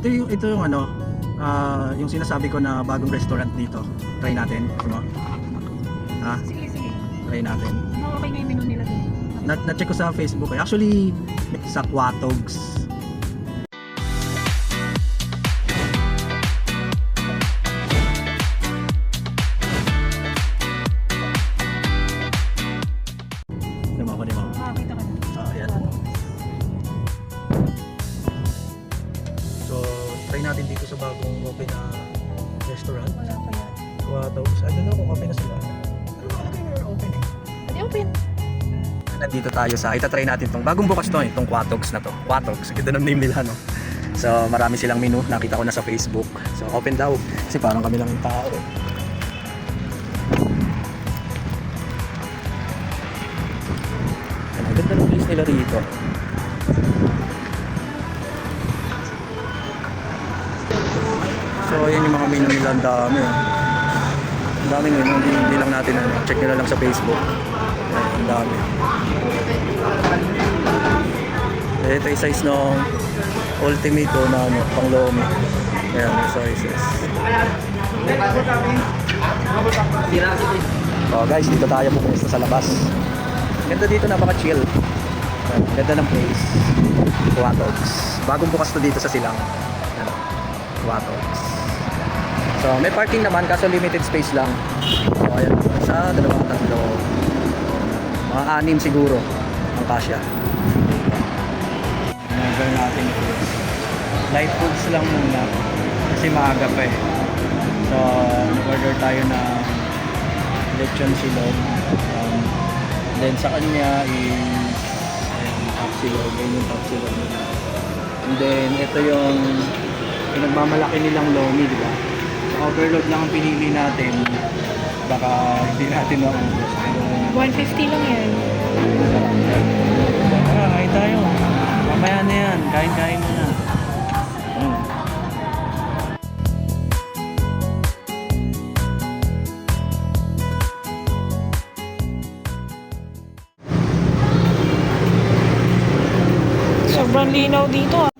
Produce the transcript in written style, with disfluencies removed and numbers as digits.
ito yung ano, yung sinasabi ko na bagong restaurant dito. Try natin, ano? Ha? Sige, sige. Try natin. Okay na yung menu nila dun. Na-check ko sa Facebook. Actually, sa Quatogs. Di mo. Makakita ka na. Ayan. So, try natin dito sa bagong open na restaurant. Wala pa yan. Quatogs. I don't know kung open na sila. Pero malaki na open eh. Pwede open. Nandito tayo sa, itatry natin itong bagong bukas to, itong Quatogs na to. Quatogs, ganda ng name nila, no? So, marami silang menu, nakita ko na sa Facebook. So, open daw, kasi parang kami lang yung tao. Ang ganda ng place nila rito. So, ayan yung mga menu nila, ang dami. Ang dami menu, hindi lang natin, check nyo na lang sa Facebook. Ayan, ang dami. Ito yung size ng ultimate na ano, pang lomi. Ayan, yung sizes. So guys, dito tayo pupunta sa labas. Ganda dito, napaka-chill. Ganda ng place. Quatogs. Bagong bukas to dito sa Silang. Ano, Quatogs. So may parking naman, kaso limited space lang. So ayan, isa, dalawa, tatlo. Mga 6 siguro ang kasya. Order natin ito. Light foods lang muna kasi maaga pa eh. So order tayo na lechon silog. Then sa kanya is top silog. Yan yung top silog nila. And then ito yung pinagmamalaki nilang lomi, di ba? So, overload lang ang pinili natin. Baka hindi natin maubos. 150 lang yan. Tara, kain tayo. Mamaya na yan. Kain-kain mo na. Sobrang linaw dito.